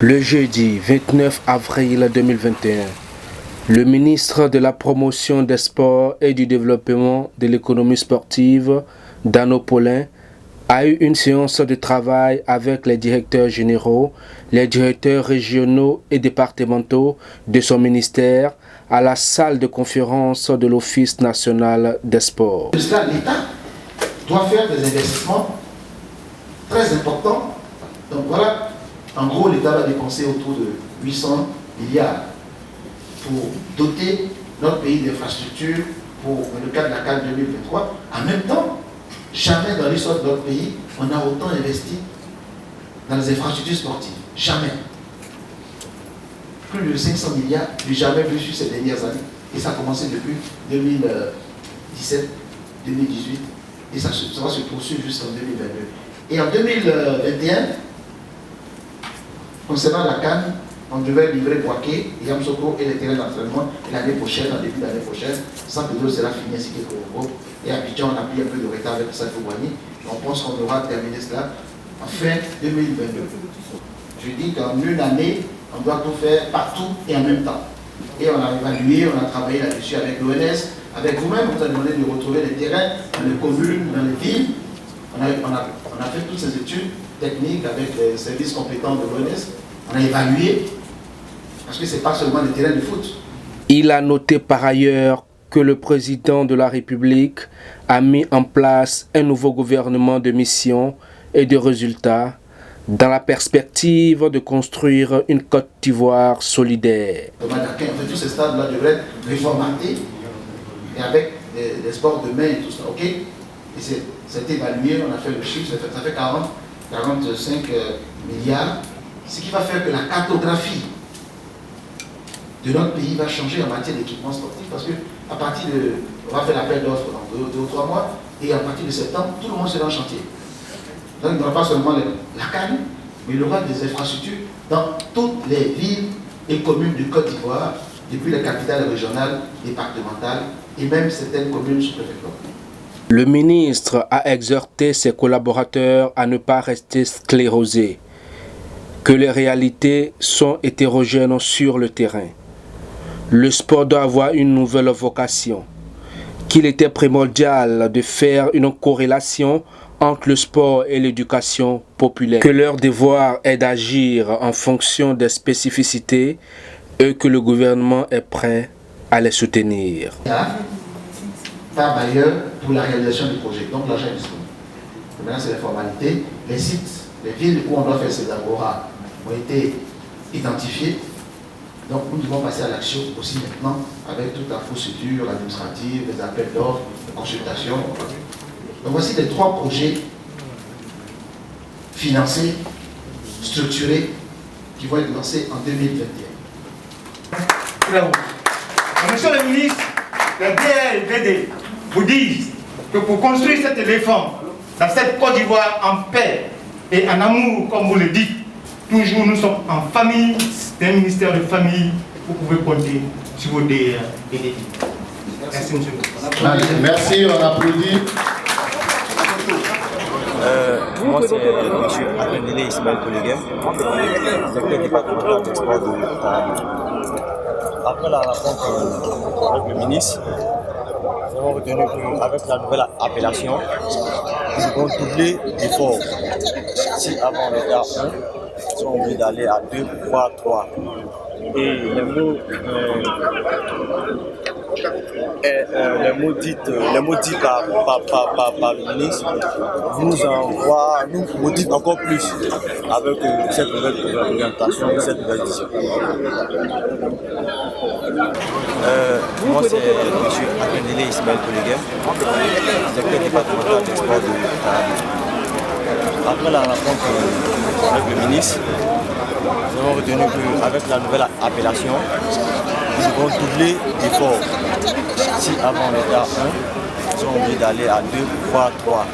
Le jeudi 29 avril 2021, le ministre de la Promotion des Sports et du Développement de l'économie sportive, Dano Paulin, a eu une séance de travail avec les directeurs généraux, les directeurs régionaux et départementaux de son ministère à la salle de conférence de l'Office national des sports. L'État doit faire des investissements très importants. Donc voilà, en gros, l'État va dépenser autour de 800 milliards pour doter notre pays d'infrastructures pour le cadre de la CAN 2023. En même temps, jamais dans l'histoire de notre pays, on a autant investi dans les infrastructures sportives. Jamais. Plus de 500 milliards, j'ai jamais vu sur ces dernières années. Et ça a commencé depuis 2017, 2018, et ça va se poursuivre jusqu'en 2022. Et en 2021, concernant la CAN, on devait livrer Boaké, Yamsoko et les terrains d'entraînement. Et l'année prochaine, en début d'année prochaine, San Pedro sera fini ainsi que Congo. Et à Abidjan, on a pris un peu de retard avec Sadio Boigny. On pense qu'on aura terminé cela en fin 2022. Je dis qu'en une année, on doit tout faire partout et en même temps. Et on a évalué, on a travaillé là-dessus avec l'ONS, avec vous-même. On vous a demandé de retrouver les terrains dans les communes, dans les villes. On a fait toutes ces études techniques avec les services compétents de l'ONS. On a évalué, parce que ce n'est pas seulement des terrains de foot. Il a noté par ailleurs que le président de la République a mis en place un nouveau gouvernement de mission et de résultats dans la perspective de construire une Côte d'Ivoire solidaire. Tous ces stades-là devraient être réformatés et avec des sports de main et tout ça, ok? Et c'est évalué, on a fait le chiffre, ça fait 45 milliards, ce qui va faire que la cartographie de notre pays va changer en matière d'équipement sportif, parce que à partir de, on va faire l'appel d'offres dans 2 ou 3 mois, et à partir de septembre, tout le monde sera en chantier. Donc il n'y aura pas seulement la CAN, mais il y aura des infrastructures dans toutes les villes et communes de Côte d'Ivoire, depuis les capitales régionales, départementales, et même certaines communes sous-préfectorales. Le ministre a exhorté ses collaborateurs à ne pas rester sclérosés, que les réalités sont hétérogènes sur le terrain. Le sport doit avoir une nouvelle vocation, qu'il était primordial de faire une corrélation entre le sport et l'éducation populaire, que leur devoir est d'agir en fonction des spécificités et que le gouvernement est prêt à les soutenir. Par bailleur pour la réalisation du projet, donc l'argent est disponible. Maintenant, c'est les formalités. Les sites, les villes où on doit faire ces agora ont été identifiés. Donc nous devons passer à l'action aussi maintenant avec toute la procédure administrative, les appels d'offres, les consultations. Donc voici les 3 projets financés, structurés, qui vont être lancés en 2021. Monsieur le ministre, les DLVD vous disent que pour construire cet éléphant dans cette Côte d'Ivoire en paix et en amour, comme vous le dites, toujours nous sommes en famille, c'est un ministère de famille, vous pouvez compter sur vos DR et DI. Merci monsieur le ministre. Merci, on applaudit. Moi c'est M. Akindele Ismaël Poléguem, directeur départemental des sports de Tarabie. Après la rencontre avec le ministre, nous avons retenu qu'avec la nouvelle appellation, nous devons doubler l'effort. Si avant on était à 1, nous sommes obligés d'aller à 2, 3, 3. Et les mots dits par le ministre nous motivent encore plus avec cette nouvelle orientation et cette nouvelle vision. Moi c'est M. Akindele Ismaël Poléguem, directeur départemental des sports de Tarabie. Après la rencontre avec le ministre, nous avons retenu qu'avec la nouvelle appellation, nous devons doubler l'effort. Si avant on était à 1, nous sommes obligés d'aller à 2, 3, 3.